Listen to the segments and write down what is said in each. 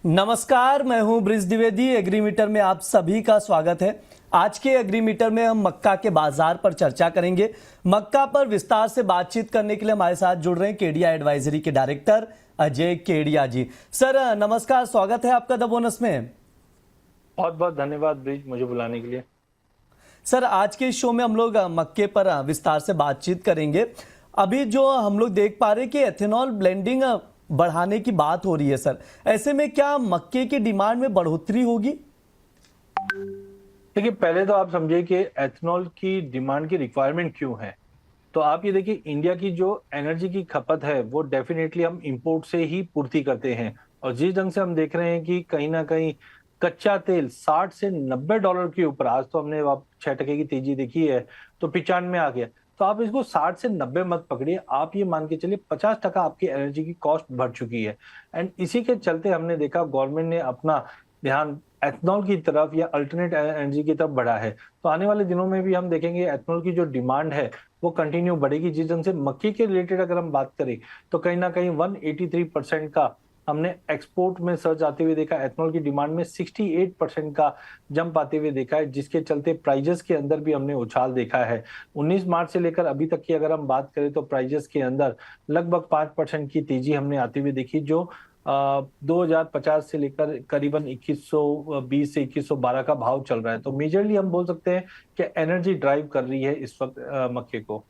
नमस्कार, मैं हूं ब्रिज द्विवेदी। एग्रीमीटर में आप सभी का स्वागत है। आज के एग्रीमीटर में हम मक्का के बाजार पर चर्चा करेंगे। मक्का पर विस्तार से बातचीत करने के लिए हमारे साथ जुड़ रहे हैं केडिया एडवाइजरी के डायरेक्टर अजय केडिया जी। सर नमस्कार, स्वागत है आपका द बोनस में। बहुत बहुत धन्यवाद ब्रिज, मुझे बुलाने के लिए। सर आज के शो में हम लोग मक्के पर विस्तार से बातचीत करेंगे। अभी जो हम लोग देख पा रहे हैं कि एथेनॉल ब्लेंडिंग बढ़ाने की बात हो रही है सर, ऐसे में क्या मक्के की डिमांड में बढ़ोतरी होगी? देखिए, पहले तो आप समझिए कि एथेनॉल की डिमांड की रिक्वायरमेंट क्यों है। तो आप ये देखिए, इंडिया की जो एनर्जी की खपत है वो डेफिनेटली हम इंपोर्ट से ही पूर्ति करते हैं। और जिस ढंग से हम देख रहे हैं कि कहीं ना कहीं कच्चा तेल 60 से $90 के ऊपर, आज तो हमने 6% की तेजी देखी है, तो 95 आ गया। तो आप इसको 60 से 90 मत पकड़िए, आप ये मान के चलिए 50% आपकी एनर्जी की कॉस्ट बढ़ चुकी है। एंड इसी के चलते हमने देखा गवर्नमेंट ने अपना ध्यान एथनॉल की तरफ या अल्टरनेट एनर्जी की तरफ बढ़ा है। तो आने वाले दिनों में भी हम देखेंगे एथनॉल की जो डिमांड है वो कंटिन्यू बढ़ेगी। जिस ढंग से मक्के के रिलेटेड अगर हम बात करें तो कहीं ना कहीं 183% का हमने एक्सपोर्ट में सर्च आते हुए देखा। एथनॉल की डिमांड में 68% का जंप आते हुए देखा है, जिसके चलते प्राइजेस के अंदर भी हमने उछाल देखा है। 19 मार्च से लेकर अभी तक की अगर हम बात करें तो प्राइजेस के अंदर लगभग 5% की तेजी हमने आती हुई देखी, जो 2050 से लेकर करीबन 2120 से 2112 का भाव चल रहा है। तो मेजरली हम बोल सकते हैं कि एनर्जी ड्राइव कर रही है इस वक्त मक्के को।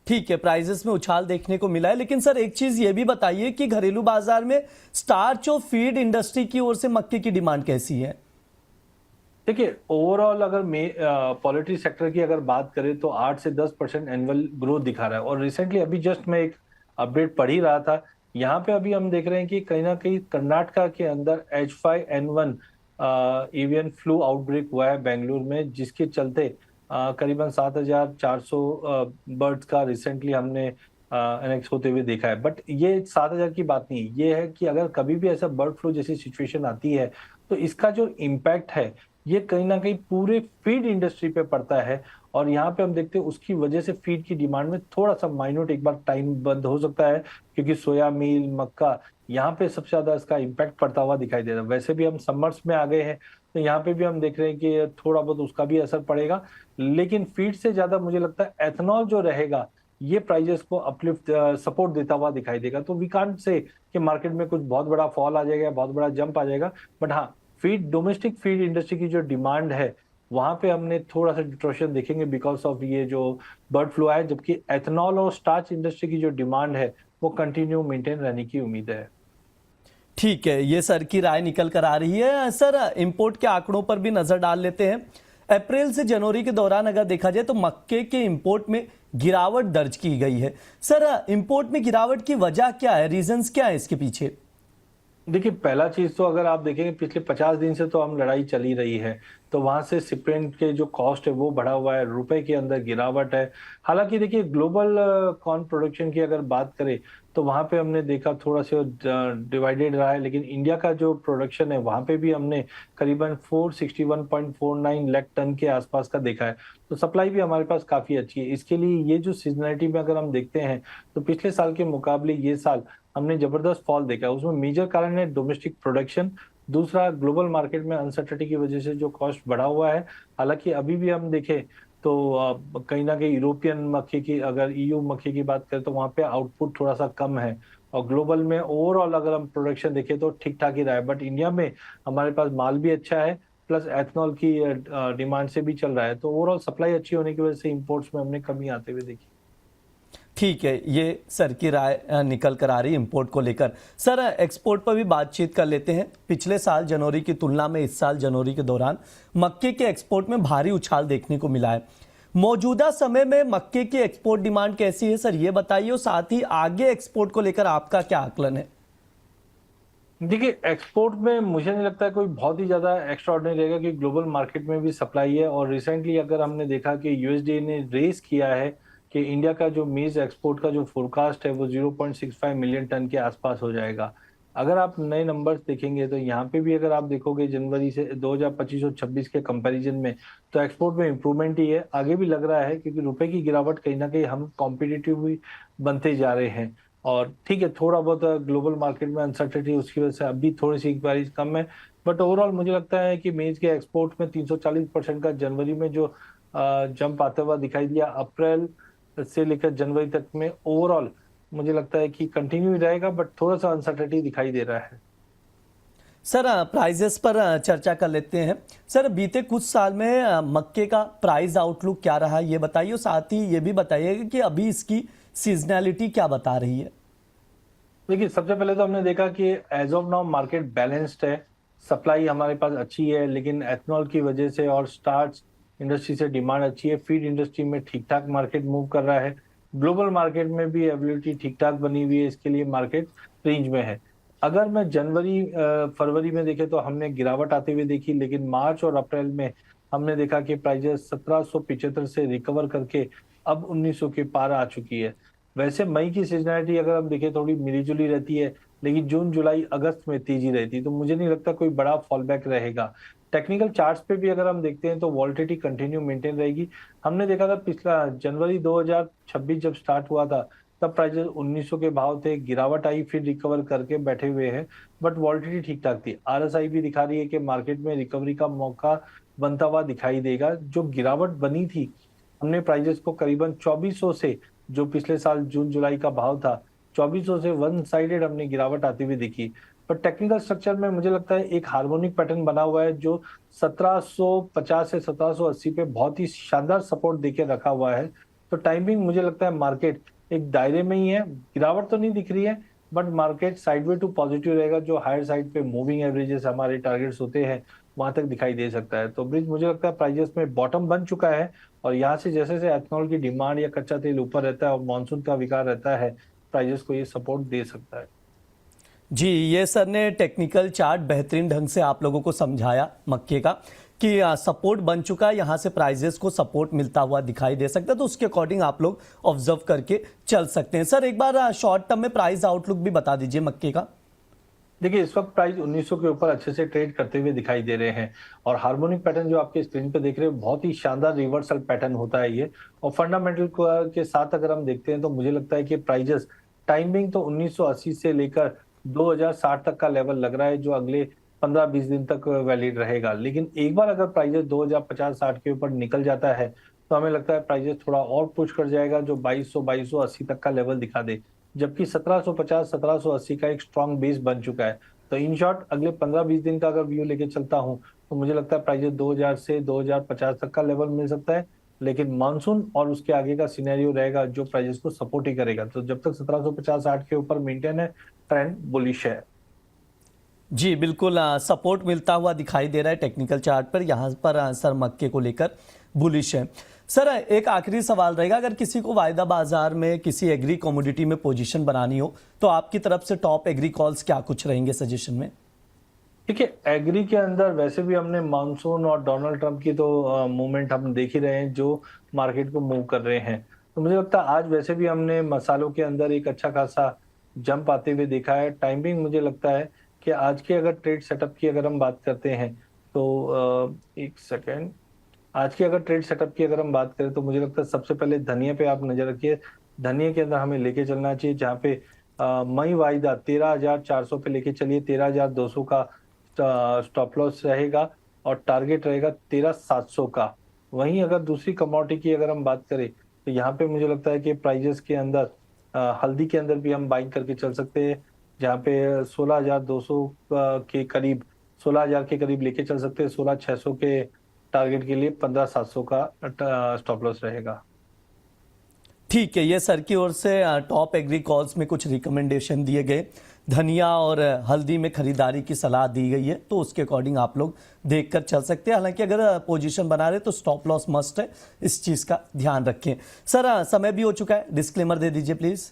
ठीक है, प्राइजेस में उछाल देखने को मिला है, लेकिन सर एक चीज ये भी बताइए कि घरेलू बाजार में स्टार्च और फीड इंडस्ट्री की ओर से मक्के की डिमांड कैसी है? देखिए, ओवरऑल अगर पॉलिट्री सेक्टर की अगर बात करें तो 8 से 10% एनुअल ग्रोथ दिखा रहा है। और रिसेंटली अभी जस्ट मैं एक अपडेट पढ़ ही रहा था, यहाँ पे अभी हम देख रहे हैं कि कहीं ना कहीं कर्नाटका के अंदर H5N1 एवियन फ्लू आउटब्रेक हुआ है बेंगलुरु में, जिसके चलते करीबन 7,400 बर्ड्स का रिसेंटली हमने एनेक्स होते हुए देखा है। बट ये 7,000 की बात नहीं, ये है कि अगर कभी भी ऐसा बर्ड फ्लू जैसी सिचुएशन आती है तो इसका जो इम्पैक्ट है ये कहीं ना कहीं पूरे फीड इंडस्ट्री पे पड़ता है। और यहाँ पे हम देखते हैं उसकी वजह से फीड की डिमांड में थोड़ा सा माइन्यूट एक बार टाइम बंद हो सकता है, क्योंकि सोया मील, मक्का, यहाँ पे सबसे ज्यादा इसका इम्पैक्ट पड़ता हुआ दिखाई दे रहा है। वैसे भी हम समर्स में आ गए हैं, तो यहाँ पे भी हम देख रहे हैं कि थोड़ा बहुत उसका भी असर पड़ेगा। लेकिन फीड से ज्यादा मुझे लगता है एथनॉल जो रहेगा ये प्राइजेस को अपलिफ्ट सपोर्ट देता हुआ दिखाई देगा। तो वी कांट से कि मार्केट में कुछ बहुत बड़ा फॉल आ जाएगा, बहुत बड़ा जंप आ जाएगा। बट हाँ, फीड डोमेस्टिक फीड इंडस्ट्री की जो डिमांड है वहां पे हमने थोड़ा सा डिस्टॉर्शन देखेंगे बिकॉज ऑफ ये जो बर्ड फ्लू है, जबकि एथनॉल और स्टार्च इंडस्ट्री की जो डिमांड है वो कंटिन्यू मेंटेन रहने की उम्मीद है। ठीक है, ये सर की राय निकल कर आ रही है। सर इंपोर्ट के आंकड़ों पर भी नजर डाल लेते हैं। अप्रैल से जनवरी के दौरान अगर देखा जाए तो मक्के के इंपोर्ट में गिरावट दर्ज की गई है। सर इंपोर्ट में गिरावट की वजह क्या है, रीजंस क्या है इसके पीछे? देखिए, पहला चीज तो अगर आप देखेंगे पिछले 50 दिन से तो हम लड़ाई चली रही है, तो वहां से सिपेंट के जो कॉस्ट है वो बढ़ा हुआ है, रुपए के अंदर गिरावट है। हालांकि देखिए, ग्लोबल कॉर्न प्रोडक्शन की अगर बात करें तो वहां पे हमने देखा थोड़ा सा डिवाइडेड रहा है, लेकिन इंडिया का जो प्रोडक्शन है वहां पे भी हमने करीबन 461.49 लाख टन के आसपास का देखा है। तो सप्लाई भी हमारे पास काफी अच्छी है। इसके लिए ये जो सीजनलिटी में अगर हम देखते हैं तो पिछले साल के मुकाबले ये साल हमने जबरदस्त फॉल देखा है। उसमें मेजर कारण है डोमेस्टिक प्रोडक्शन, दूसरा ग्लोबल मार्केट में अनसर्टेनिटी की वजह से जो कॉस्ट बढ़ा हुआ है। हालांकि अभी भी हम देखें तो कहीं ना कहीं यूरोपियन मक्के की, अगर ईयू मक्के की बात करें तो वहां पे आउटपुट थोड़ा सा कम है। और ग्लोबल में ओवरऑल अगर हम प्रोडक्शन देखें तो ठीक ठाक ही रहा है। बट इंडिया में हमारे पास माल भी अच्छा है, प्लस एथनॉल की डिमांड से भी चल रहा है। तो ओवरऑल सप्लाई अच्छी होने की वजह से इंपोर्ट्स में हमने कमी आते हुए देखी। ठीक है, ये सर की राय निकल कर आ रही है इंपोर्ट को लेकर। सर एक्सपोर्ट पर भी बातचीत कर लेते हैं। पिछले साल जनवरी की तुलना में इस साल जनवरी के दौरान मक्के के एक्सपोर्ट में भारी उछाल देखने को मिला है। मौजूदा समय में मक्के की एक्सपोर्ट डिमांड कैसी है सर, ये बताइए, और साथ ही आगे एक्सपोर्ट को लेकर आपका क्या आकलन है? देखिए, एक्सपोर्ट में मुझे नहीं लगता है कोई बहुत ही ज्यादा एक्स्ट्रा ऑर्डिनरी रहेगा, कि ग्लोबल मार्केट में भी सप्लाई है। और रिसेंटली अगर हमने देखा कि यूएसडीए ने रेस किया है कि इंडिया का जो मेज एक्सपोर्ट का जो फोरकास्ट है वो 0.65 मिलियन टन के आसपास हो जाएगा। अगर आप नए नंबर्स देखेंगे तो यहाँ पे भी अगर आप देखोगे जनवरी से 2025 और 26 के कंपैरिजन में, तो एक्सपोर्ट में इंप्रूवमेंट ही है। आगे भी लग रहा है क्योंकि रुपए की गिरावट कहीं ना कहीं हम कॉम्पिटिटिव भी बनते जा रहे हैं। और ठीक है, थोड़ा बहुत ग्लोबल मार्केट में अनसर्टेनिटी उसकी वजह से अभी थोड़ी सी इंक्वायरी कम है, बट ओवरऑल मुझे लगता है कि मेज के एक्सपोर्ट में 340% का जनवरी में जो जंप आता हुआ दिखाई दिया, अप्रैल से लेकर जनवरी तक में ओवरऑल मुझे लगता है कि कंटिन्यू रहेगा, बट थोड़ा सा अनसर्टेनिटी दिखाई दे रहा है। सर प्राइजेस पर चर्चा कर लेते हैं। सर बीते कुछ साल में मक्के का प्राइस आउटलुक क्या रहा ये बताइए, और साथ ही ये भी बताइएगा कि अभी इसकी सीजनैलिटी क्या बता रही है। देखिए, सबसे पहले तो हमने देखा कि as of now market balanced है, सप्लाई हमारे पास अच्छी है, लेकिन एथनॉल की वजह से और स्टार्च इंडस्ट्री से डिमांड अच्छी है, फीड इंडस्ट्री में ठीक ठाक मार्केट मूव कर रहा है, ग्लोबल मार्केट में भी एबिलिटी ठीक ठाक बनी हुई है, इसके लिए मार्केट रेंज में है। अगर मैं जनवरी फरवरी में देखे तो हमने गिरावट आते हुए देखी, लेकिन मार्च और अप्रैल में हमने देखा कि प्राइजेस 1775 से रिकवर करके अब 1900 के पार आ चुकी है। वैसे मई की सीजनैलिटी अगर हम देखें थोड़ी मिली-जुली रहती है, लेकिन जून, जुलाई, अगस्त में तेजी रहती है, तो मुझे नहीं लगता कोई बड़ा फॉल बैक रहेगा। टेक्निकल चार्ट्स पे भी अगर हम देखते हैं तो वॉलिटिलिटी कंटिन्यू मेंटेन रहेगी। हमने देखा था पिछला जनवरी 2026 जब स्टार्ट हुआ था, तब प्राइसेस 1900 के भाव थे, गिरावट आई, फिर रिकवर करके बैठे हुए हैं, बट वॉलिटिलिटी ठीक-ठाक थी। आरएसआई भी दिखा रही है कि मार्केट में रिकवरी का मौका बनता हुआ दिखाई देगा। जो गिरावट बनी थी, हमने प्राइसेस को करीबन 2400 से, जो पिछले साल जून जुलाई का भाव था, 2400 से वन साइडेड हमने गिरावट आती हुई देखी। पर टेक्निकल स्ट्रक्चर में मुझे लगता है एक हार्मोनिक पैटर्न बना हुआ है, जो 1750 से 1780 पे बहुत ही शानदार सपोर्ट देके रखा हुआ है। तो टाइमिंग मुझे लगता है मार्केट एक दायरे में ही है, गिरावट तो नहीं दिख रही है, but market sideway to positive रहेगा, जो हायर साइड पे मूविंग एवरेजेस हमारे टारगेट्स होते हैं वहां तक दिखाई दे सकता है। तो ब्रिज मुझे लगता है प्राइजेस में बॉटम बन चुका है, और यहाँ से जैसे जैसे एथनॉल की डिमांड या कच्चा तेल ऊपर रहता है और मानसून का विकार रहता है, प्राइजेस को ये सपोर्ट दे सकता है। जी, ये सर ने टेक्निकल चार्ट बेहतरीन ढंग से आप लोगों को समझाया मक्के का कि सपोर्ट बन चुका है, यहाँ से प्राइजेस को सपोर्ट मिलता हुआ दिखाई दे सकता है, तो उसके अकॉर्डिंग आप लोग ऑब्जर्व करके चल सकते हैं। सर एक बार शॉर्ट टर्म में प्राइस आउटलुक भी बता दीजिए मक्के का। देखिए, इस वक्त प्राइस 1900 के ऊपर अच्छे से ट्रेड करते हुए दिखाई दे रहे हैं, और हार्मोनिक पैटर्न जो आपके स्क्रीन पे देख रहे हैं बहुत ही शानदार रिवर्सल पैटर्न होता है ये। और फंडामेंटल के साथ अगर हम देखते हैं तो मुझे लगता है कि प्राइजेस टाइमिंग तो 1980 से लेकर 2060 तक का लेवल लग रहा है, जो अगले 15-20 दिन तक वैलिड रहेगा। लेकिन एक बार अगर प्राइजेस 2050-60 के ऊपर निकल जाता है, तो हमें लगता है प्राइजेस थोड़ा और पुश कर जाएगा, जो 2200-2280 तक का लेवल दिखा दे, जबकि 1750-1780 का एक स्ट्रॉन्ग बेस बन चुका है। तो इन शॉर्ट अगले 15-20 दिन का अगर व्यू लेके चलता हूं, तो मुझे लगता है प्राइजेस 2000 से 2050 तक का लेवल मिल सकता है, लेकिन मानसून और उसके आगे का सिनेरियो रहेगा जो प्राइजेस को सपोर्ट ही करेगा। तो जब तक 1750-60 के ऊपर मेंटेन है, ट्रेंड बुलिश है। जी बिल्कुल, सपोर्ट मिलता हुआ दिखाई दे रहा है टेक्निकल चार्ट पर, यहाँ पर सर मक्के को लेकर बुलिश है। सर एक आखिरी सवाल रहेगा, अगर किसी को वायदा बाजार में किसी एग्री कमोडिटी में पोजीशन बनानी हो, तो आपकी तरफ से टॉप एग्री कॉल्स क्या कुछ रहेंगे सजेशन में? देखिए, एग्री के अंदर वैसे भी हमने मानसून और डोनाल्ड ट्रंप की तो मूवमेंट हम देख ही रहे हैं, जो मार्केट को मूव कर रहे हैं। तो मुझे लगता है आज वैसे भी हमने मसालों के अंदर एक अच्छा खासा जंप आते हुए देखा है। टाइमिंग मुझे लगता है कि आज के अगर ट्रेड सेटअप की अगर हम बात करते हैं तो एक सेकेंड, आज की अगर ट्रेड सेटअप की अगर हम बात करें तो मुझे लगता है सबसे पहले धनिया पे आप नजर रखिए। धनिया के अंदर हमें लेके चलना चाहिए, जहाँ पे मई वायदा 13,400 पे लेके चलिए, 13,200 का स्टॉप लॉस रहेगा, और टारगेट रहेगा 13,700 का। वहीं अगर दूसरी कमोडिटी की अगर हम बात करें तो यहाँ पे मुझे लगता है कि प्राइजेस के अंदर हल्दी के अंदर भी हम बाइंग करके चल सकते हैं, जहाँ पे 16,200 के करीब, 16,000 के करीब लेके चल सकते हैं। 16,600 के टारगेट के लिए 15,700 का स्टॉप लॉस रहेगा। ठीक है, ये सर की ओर से टॉप एग्री कॉल्स में कुछ रिकमेंडेशन दिए गए, धनिया और हल्दी में खरीदारी की सलाह दी गई है, तो उसके अकॉर्डिंग आप लोग देखकर चल सकते हैं। हालांकि अगर पोजीशन बना रहे तो स्टॉप लॉस मस्ट है, इस चीज़ का ध्यान रखें। सर समय भी हो चुका है, डिस्क्लेमर दे दीजिए प्लीज़।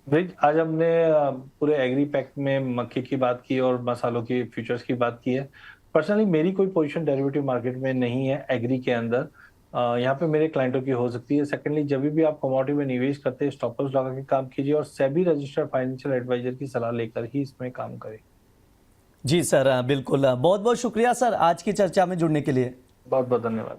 ब्रिज, आज हमने पूरे एग्री पैक में मक्के की बात की और मसालों की फ्यूचर्स की बात की है। पर्सनली मेरी कोई पोजीशन डेरिवेटिव मार्केट में नहीं है एग्री के अंदर, यहाँ पे मेरे क्लाइंटों की हो सकती है। सेकेंडली, जब भी आप कमोडिटी में निवेश करते हैं, स्टॉप लॉस लगा के काम कीजिए, और सेबी रजिस्टर्ड फाइनेंशियल एडवाइजर की सलाह लेकर ही इसमें काम करें। जी सर, बिल्कुल, बहुत बहुत शुक्रिया सर आज की चर्चा में जुड़ने के लिए। बहुत बहुत धन्यवाद।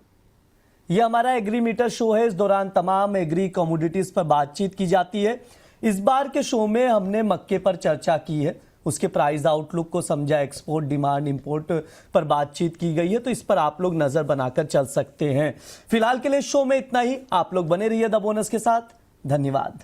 ये हमारा एग्री मीटर शो है, इस दौरान तमाम एग्री कमोडिटीज पर बातचीत की जाती है। इस बार के शो में हमने मक्के पर चर्चा की है, उसके प्राइस आउटलुक को समझा, एक्सपोर्ट डिमांड, इंपोर्ट पर बातचीत की गई है, तो इस पर आप लोग नजर बनाकर चल सकते हैं। फिलहाल के लिए शो में इतना ही। आप लोग बने रहिए द बोनस के साथ। धन्यवाद।